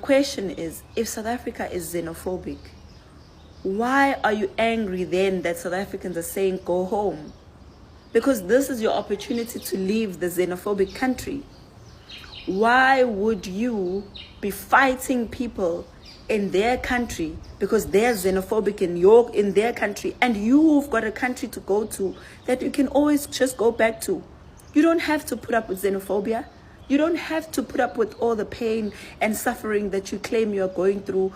question is, if South Africa is xenophobic, why are you angry then that South Africans are saying go home? Because this is your opportunity to leave the xenophobic country. Why would you be fighting people in their country because they're xenophobic in their country, and you've got a country to go to that you can always just go back to? You don't have to put up with xenophobia. You don't have to put up with all the pain and suffering that you claim you're going through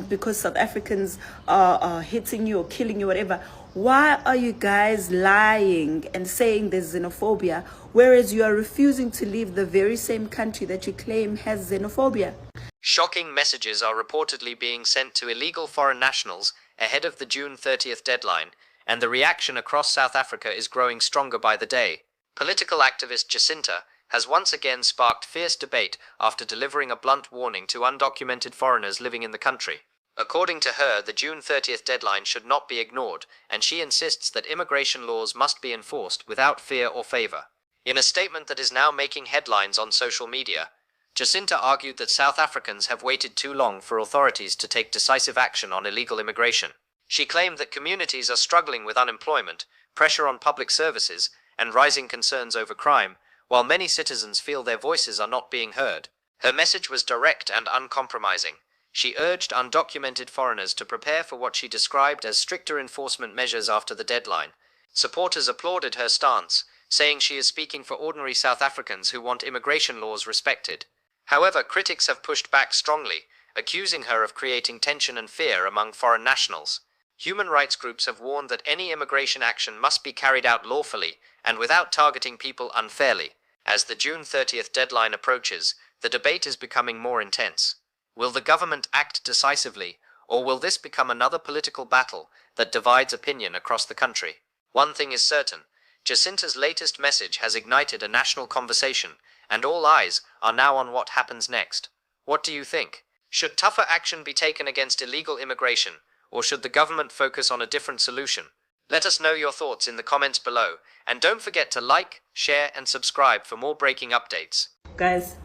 because South Africans are hitting you or killing you, whatever. Why are you guys lying and saying there's xenophobia, whereas you are refusing to leave the very same country that you claim has xenophobia? Shocking messages are reportedly being sent to illegal foreign nationals ahead of the June 30th deadline, and the reaction across South Africa is growing stronger by the day. Political activist Jacinta has once again sparked fierce debate after delivering a blunt warning to undocumented foreigners living in the country. According to her, the June 30th deadline should not be ignored, and she insists that immigration laws must be enforced without fear or favor. In a statement that is now making headlines on social media, Jacinta argued that South Africans have waited too long for authorities to take decisive action on illegal immigration. She claimed that communities are struggling with unemployment, pressure on public services, and rising concerns over crime, while many citizens feel their voices are not being heard. Her message was direct and uncompromising. She urged undocumented foreigners to prepare for what she described as stricter enforcement measures after the deadline. Supporters applauded her stance, saying she is speaking for ordinary South Africans who want immigration laws respected. However, critics have pushed back strongly, accusing her of creating tension and fear among foreign nationals. Human rights groups have warned that any immigration action must be carried out lawfully and without targeting people unfairly. As the June 30th deadline approaches, the debate is becoming more intense. Will the government act decisively, or will this become another political battle that divides opinion across the country? One thing is certain: Jacinta's latest message has ignited a national conversation, and all eyes are now on what happens next. What do you think? Should tougher action be taken against illegal immigration, or should the government focus on a different solution? Let us know your thoughts in the comments below, and don't forget to like, share, and subscribe for more breaking updates. Guys,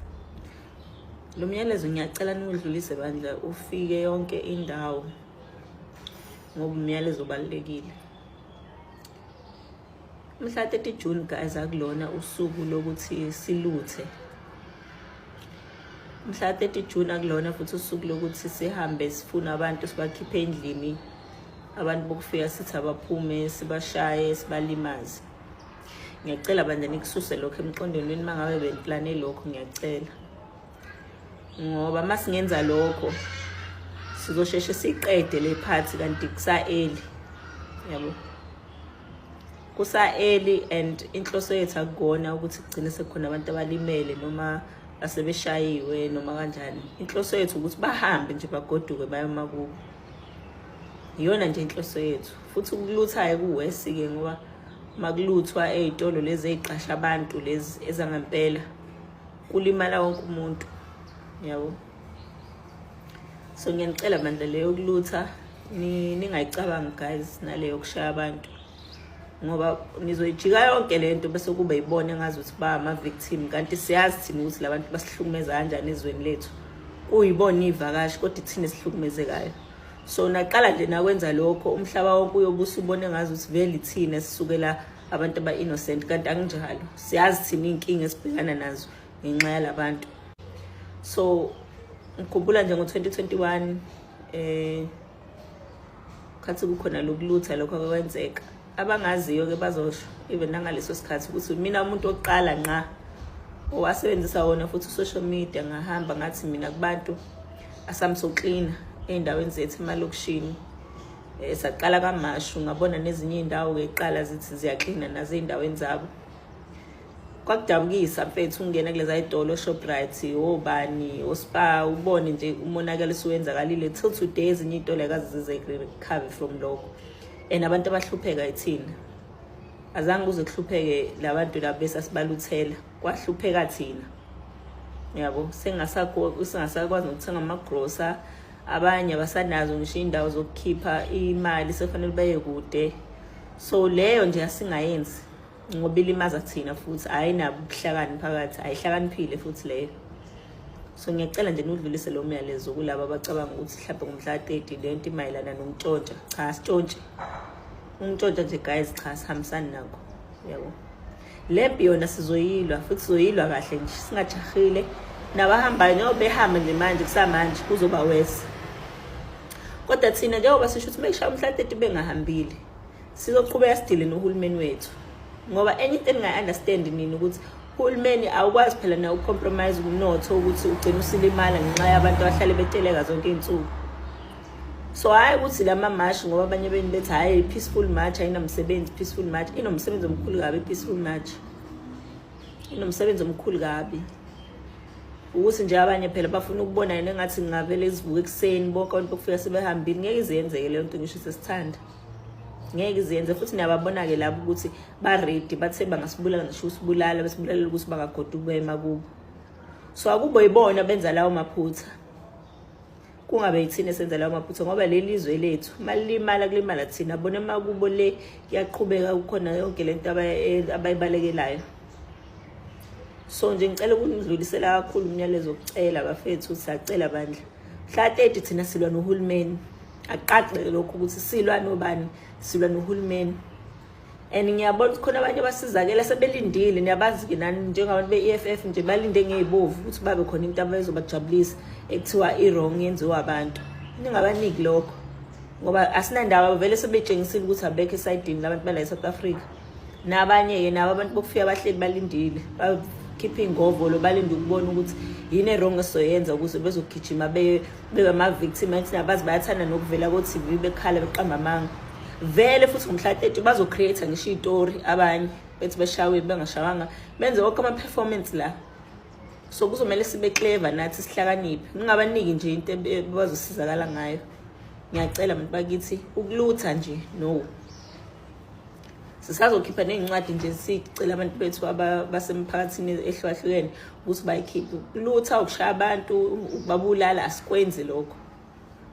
lo myalezo ngiyacela niwudlulise bandla ufike yonke indawo ngoba umyalezo ubalekile. Mhla 30 June guys akulona usuku lokuthi siluthe. Mhla 30 June akulona futhi usuku lokuthi sihambe sifuna abantu sibakhiphe endlini, abantu bokufika sithi abaphume sibashaye sibalimaze. Ngiyacela bandla nikususe lokho emqondweni mangabe beniplane lokho, ngiyacela. Ngoba masingenza lokho sizosheshe siqede le party kanti kusaeli, yabo. Kusaeli, and inhloso yethu akukona ukuthi kugcine sekukhona abantu abalimele noma asebeshayiwe noma kanjani. Inhloso yethu ukuthi bahambe nje bagoduke baye emakubo. Iyona nje inhloso yethu. Futhi ukuluthayo kuwesike ngoba makuluthwa ezitolo lezi eziqasha abantu lezi ezangempela kulimala wonke umuntu, yabo. So ngiyanicela bandla leyo kulutha ningayicabangi guys naleyo kushaya abantu, ngoba nizoyijika yonke lento bese kube yibona ngazi ukuthi ba ama victim, kanti siyazi thina ukuthi labantu basihlukumeza kanjani ezweni lethu. Kuyibona ivakashi kodwa thina sihlukumezekayo. So naqala nje nakwenza lokho umhlaba wonke uyobusa ubone ngazi ukuthi vele thina sisukela abantu aba innocent, kanti akunjalo. Siyazi thina inkinga esibhekana nazo ngenxa yalabantu. So ngikhumbula nje ngo2021 khathi kukhona lokulutha lokho akwenzeka. Abangaziyo ke bazosho even nangaleso sikhathi ukuthi mina umuntu oqala nqa owasebenzisa wona futhi social media ngahamba ngathi mina kubantu asamso clean endaweni zethu emalokishini. Saqala kamashu ngabona nezinye indawo ke iqala zithi ziyaklina nazo endaweni zabo. Kwakudabukisa mfethu ungena kuleza idolo Shoprite obani ospa ubone nje umonakalo siwenzakalile till today ezinye intolo akazize recover from lokho. And abantu abahlupheka ithina. Azange kuze kuhlupheke labantu labesa sibaluthela, kwahlupheka thina. Yabo, singasakwazi nokuthenga amagrosa, abanye abasanazo ngisho indawo zokukhipha imali sefanele baye kude. So leyo nje asingayenzi ngoba ilimaza thina futhi ayinabo ubuhlakani phakathi, ayihlakaniphile futhi leyo. So ngiyacela nje nudlulise lo myalezo kulabo abacabanga ukuthi mhlawumbe ngomhla 30 lento imayelana nomntshontsha. Cha, sitshontshe. Umntshontsha nje guys, cha sihambisani nakho. Yabo. Lempi yona sizoyilwa futhi sizoyilwa kahle nje singajahile. Nabahambayo njengoba behamba nje manje kusamanje kuzoba wese. Kodwa thina njengoba sisho ukuthi mekishaya umhla 30 bengahambile. Sizoqhubeka sidile nohulumeni wethu. Ngoba anything engayi-understand nini ukuthi uhulumeni awukwazi phela na ucompromise umnotho ukuthi ugcine usilimala ngenxa yabantu abahlale beteleka zonke iy'nsuku. So hayi ukuthi lama march ngoba abanye beni bethi hayi peaceful march ayinamsebenzi, peaceful march inomsebenzi omkhulu kabi peaceful march. Inomsebenzi omkhulu kabi. Ukuthi nje abanye phela bafuna ukubona yena engathi ngavele izivuke ekuseni bonke abantu bokufika sebehambile ngeke izenzeke leyo nto ngisho sesithanda. Ngeke izenze futhi niyababona ke lapho ukuthi ba ready bathe bangasibulala ngisho usibulala besibulala ukuthi bangagoduka emakubo. So akubo yibona benza lawo maphutha. Kungabe yithina esenza lawo maphutha ngoba lelizwe lethu malimala kulimala thina bona emakubo le yaqhubeka ukukhona yonke lento abayibalekelayo. So nje ngicela ukudlulisela kakhulu umyalezo okucela bafethu siyacela bandla. Mhla 30 thina silwa nohulumeni. Aqaqe lokho ukuthi silwa nobani silwa nohulumeni. And ngiyabona ukuthi khona abanye basizakela sebelindile niyabazi ke nani njengabantu be-EFF nje balinde ngey'bovu ukuthi babe khona into abazobajabulisa ekuthiwa i-wrong yenziwa abantu. Ningabaniki lokho ngoba asinandaba vele sebetshengisile ukuthi abekho esayidini labantu bala eSouth Africa. Nabanye-ke nabo abantu bokufika bahleli balindile bakhiphe iy'ngovolo balinde ukubona ukuthi yini e-wrong esizoyenza ukuze bezogijima bebe ama-victim angithi nabazi bayathanda nokuvela ko-TV bekhala beqamba amanga. Vele futhi ngomhla 30 bazocreate ngisho istory abanye bethi beshawe bengashawanga benze wonke ama-performance la. So kuzomele sibe clever nathi sihlakaniphe ningabaniki nje into bazosizakala ngayo. Ngiyacela abantu bakithi ukulutha nje no. Sisazokhipha ney'ncwadi nje sicela abantu bethu abasemphakathini ehlukahlukene ukuthi bayikhiphe. Ukulutha ukushaya abantu ukubabulala asikwenzi lokho.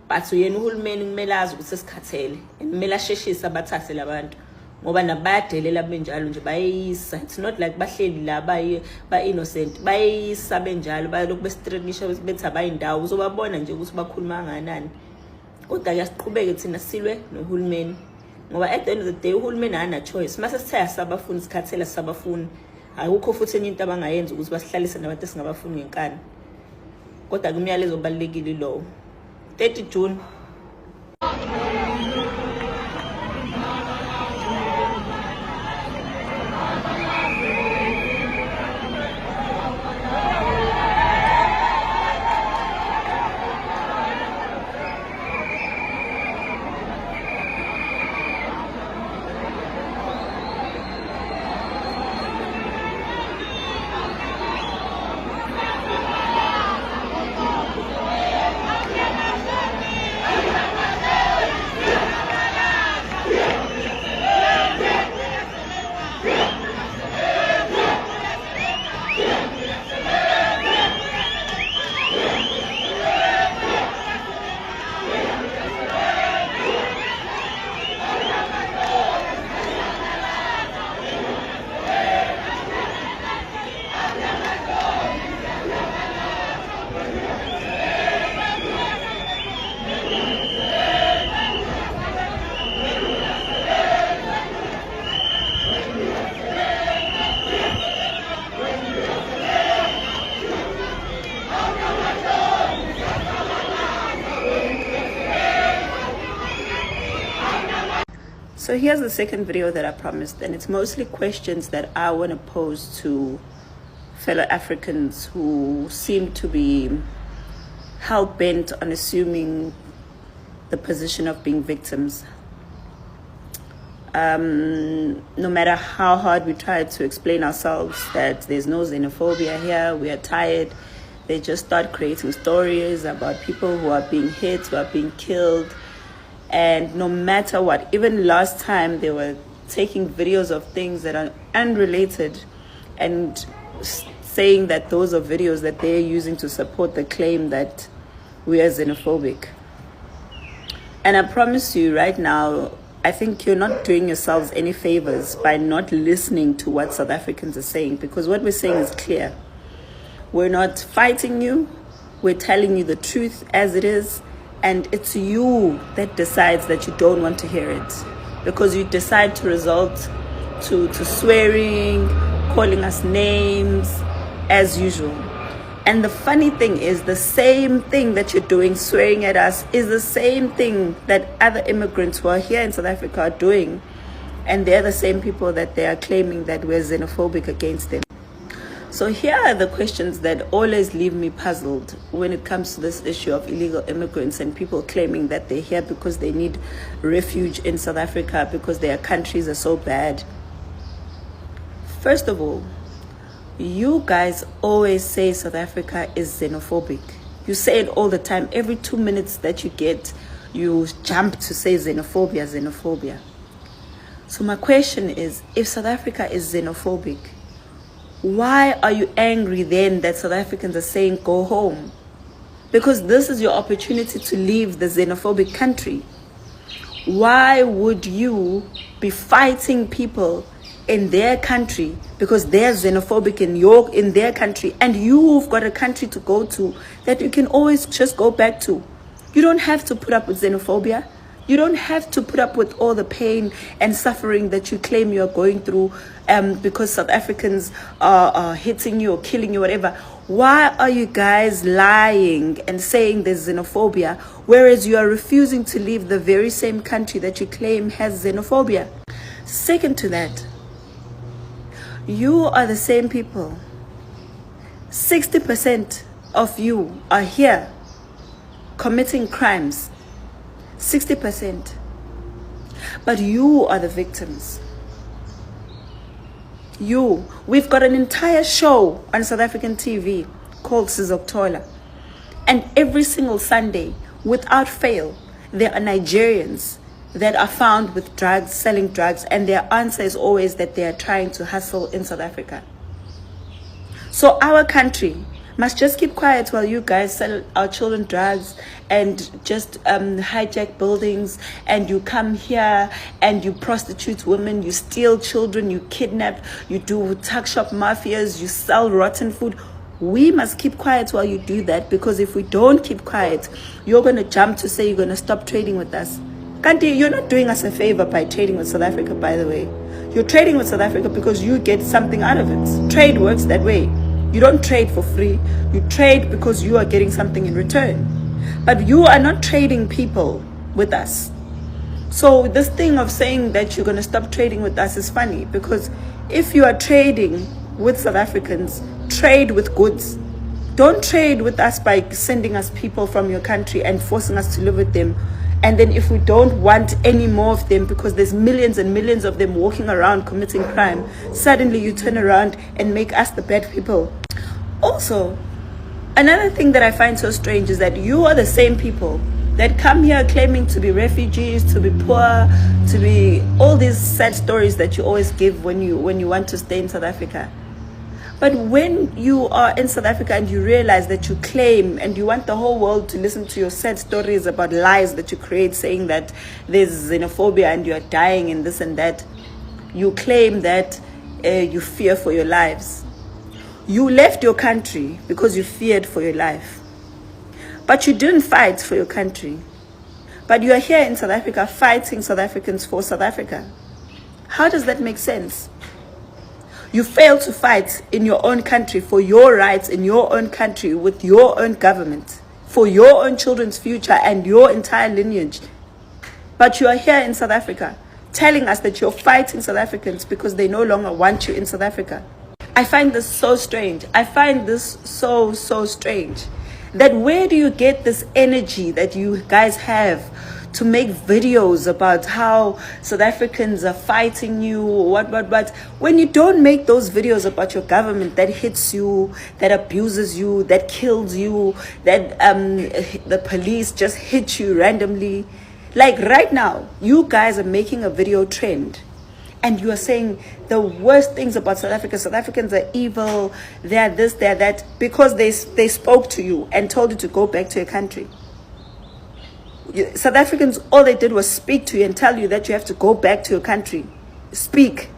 But yena uhulumeni kumele azi ukuthi sesikhathele kumele asheshise abathathe labantu ngoba nabayadelela benjalo nje bayisa. It's not like bahleli la ba innocent bayisa benjalo bayalokhu bestrikisha bethi abayindawo uzobabona nje ukuthi bakhuluma kangakanani. Kodwa yasiqhubeke thina silwe nohulumeni ngoba at the end of the day uhulumeni ana choice. Mase sithaya sabafuni sikhathela sabafuni akukho futhi enye into abangayenza ukuthi basihlalise nabantu esingabafuni ngenkani. Kodwa kumyalezo obalekile lo 30 June. So here's the second video that I promised, and it's mostly questions that I want to pose to fellow Africans who seem to be hell-bent on assuming the position of being victims. No matter how hard we try to explain ourselves that there's no xenophobia here, we are tired, they just start creating stories about people who are being hit, who are being killed. And no matter what, even last time they were taking videos of things that are unrelated and saying that those are videos that they're using to support the claim that we are xenophobic. And I promise you right now, I think you're not doing yourselves any favors by not listening to what South Africans are saying, because what we're saying is clear. We're not fighting you. We're telling you the truth as it is, and it's you that decides that you don't want to hear it, because you decide to resort to swearing, calling us names as usual. And the funny thing is, the same thing that you're doing, swearing at us, is the same thing that other immigrants who are here in South Africa are doing. And they're the same people that they are claiming that we're xenophobic against them. So here are the questions that always leave me puzzled when it comes to this issue of illegal immigrants and people claiming that they're here because they need refuge in South Africa because their countries are so bad. First of all, you guys always say South Africa is xenophobic. You say it all the time. Every 2 minutes that you get, you jump to say xenophobia, xenophobia. So my question is, if South Africa is xenophobic, why are you angry then that South Africans are saying go home? Because this is your opportunity to leave the xenophobic country. Why would you be fighting people in their country because they're xenophobic in their country, and you've got a country to go to that you can always just go back to? You don't have to put up with xenophobia. You don't have to put up with all the pain and suffering that you claim you're going through because South Africans are hitting you or killing you, whatever. Why are you guys lying and saying there's xenophobia, whereas you are refusing to leave the very same country that you claim has xenophobia? Second to that, you are the same people. 60% of you are here committing crimes. 60%. But you are the victims. We've got an entire show on South African TV called Sizokuthola. And every single Sunday, without fail, there are Nigerians that are found with drugs, selling drugs, and their answer is always that they are trying to hustle in South Africa. So our country must just keep quiet while you guys sell our children drugs and just hijack buildings, and you come here and you prostitute women, you steal children, you kidnap, you do tuck shop mafias, you sell rotten food. We must keep quiet while you do that, because if we don't keep quiet, you're going to jump to say you're going to stop trading with us. Kanti, you're not doing us a favor by trading with South Africa, by the way. You're trading with South Africa because you get something out of it. Trade works that way. You don't trade for free. You trade because you are getting something in return. But you are not trading people with us. So this thing of saying that you're going to stop trading with us is funny, because if you are trading with South Africans, trade with goods. Don't trade with us by sending us people from your country and forcing us to live with them. And then if we don't want any more of them, because there's millions and millions of them walking around committing crime, suddenly you turn around and make us the bad people. Also, another thing that I find so strange is that you are the same people that come here claiming to be refugees, to be poor, to be all these sad stories that you always give when you want to stay in South Africa. But when you are in South Africa and you realize that you claim and you want the whole world to listen to your sad stories about lies that you create, saying that there's xenophobia and you are dying and this and that, you claim that you fear for your lives. You left your country because you feared for your life. But you didn't fight for your country. But you are here in South Africa fighting South Africans for South Africa. How does that make sense? You failed to fight in your own country for your rights in your own country with your own government, for your own children's future and your entire lineage. But you are here in South Africa telling us that you're fighting South Africans because they no longer want you in South Africa. I find this so strange. I find this so strange. That where do you get this energy that you guys have to make videos about how South Africans are fighting you, what, when you don't make those videos about your government that hits you, that abuses you, that kills you, that the police just hit you randomly. Like right now, you guys are making a video trend and you are saying the worst things about South Africa. South Africans are evil, they're this, they're that, because they spoke to you and told you to go back to your country. South Africans, all they did was speak to you and tell you that you have to go back to your country. Speak.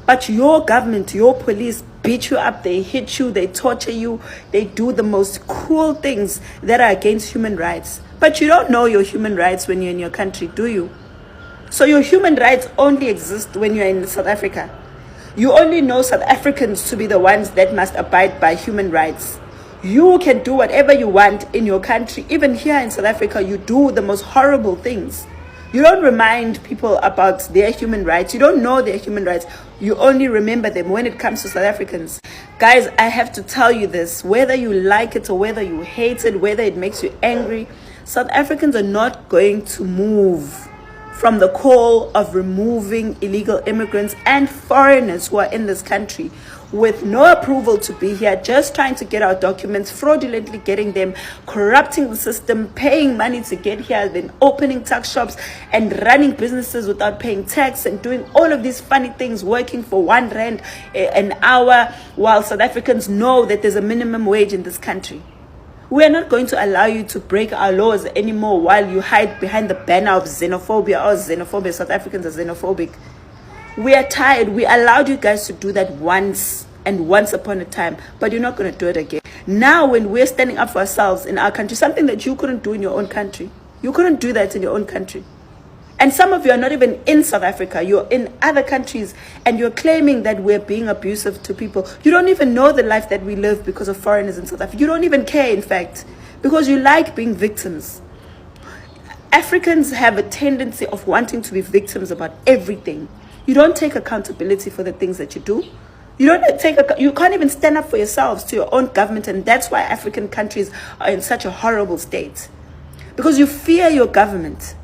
But your government, your police beat you up, they hit you, they torture you, they do the most cruel things that are against human rights. But you don't know your human rights when you're in your country, do you? So your human rights only exist when you're in South Africa. You only know South Africans to be the ones that must abide by human rights. You can do whatever you want in your country. Even here in South Africa, you do the most horrible things. You don't remind people about their human rights. You don't know their human rights. You only remember them when it comes to South Africans. Guys, I have to tell you this. Whether you like it or whether you hate it, whether it makes you angry, South Africans are not going to move from the call of removing illegal immigrants and foreigners who are in this country with no approval to be here, just trying to get our documents, fraudulently getting them, corrupting the system, paying money to get here, then opening tuck shops and running businesses without paying tax and doing all of these funny things, working for R1 an hour, while South Africans know that there's a minimum wage in this country. We are not going to allow you to break our laws anymore while you hide behind the banner of xenophobia. South Africans are xenophobic. We are tired. We allowed you guys to do that once and once upon a time, but you're not going to do it again. Now when we're standing up for ourselves in our country, something that you couldn't do in your own country, you couldn't do that in your own country. And some of you are not even in South Africa. You're in other countries and you're claiming that we're being abusive to people. You don't even know the life that we live because of foreigners in South Africa. You don't even care, in fact, because you like being victims. Africans have a tendency of wanting to be victims about everything. You don't take accountability for the things that you do. You can't even stand up for yourselves to your own government, and that's why African countries are in such a horrible state. Because you fear your government.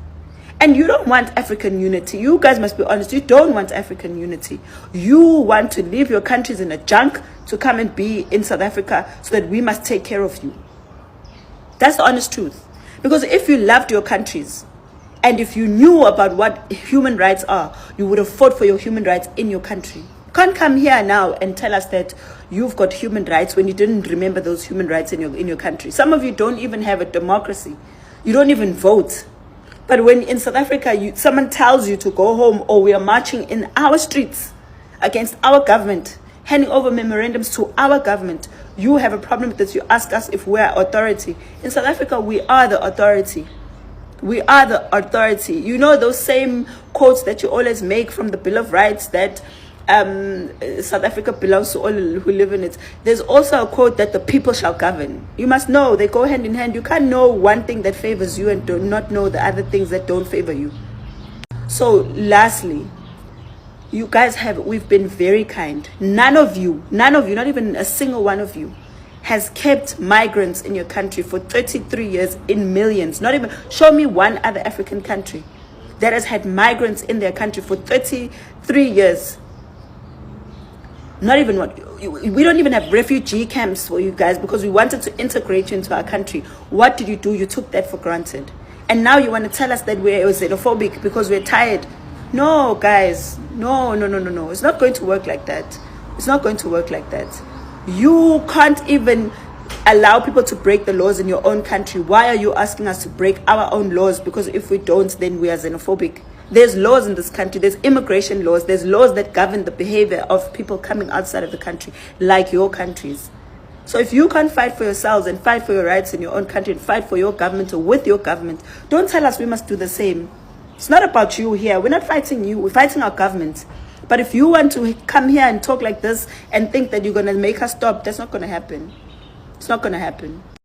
And you don't want African unity. You guys must be honest. You don't want African unity. You want to leave your countries in a junk to come and be in South Africa so that we must take care of you. That's the honest truth. Because if you loved your countries and if you knew about what human rights are, you would have fought for your human rights in your country. You can't come here now and tell us that you've got human rights when you didn't remember those human rights in your country. Some of you don't even have a democracy. You don't even vote. But when in South Africa, someone tells you to go home, or we are marching in our streets against our government, handing over memorandums to our government, you have a problem with this. You ask us if we're authority. In South Africa, we are the authority. We are the authority. You know those same quotes that you always make from the Bill of Rights that South Africa belongs to all who live in it. There's also a quote that the people shall govern. You must know they go hand in hand. You can't know one thing that favors you and do not know the other things that don't favor you. So lastly, you guys we've been very kind. None of you, not even a single one of you, has kept migrants in your country for 33 years in millions. Not even, show me one other African country that has had migrants in their country for 33 years. Not even one. We don't even have refugee camps for you guys because we wanted to integrate you into our country. What did you do? You took that for granted. And now you want to tell us that we're xenophobic because we're tired. No, guys. No. It's not going to work like that. It's not going to work like that. You can't even allow people to break the laws in your own country. Why are you asking us to break our own laws? Because if we don't, then we are xenophobic. There's laws in this country. There's immigration laws. There's laws that govern the behavior of people coming outside of the country, like your countries. So if you can't fight for yourselves and fight for your rights in your own country and fight for your government or with your government, don't tell us we must do the same. It's not about you here. We're not fighting you. We're fighting our government. But if you want to come here and talk like this and think that you're going to make us stop, that's not going to happen. It's not going to happen.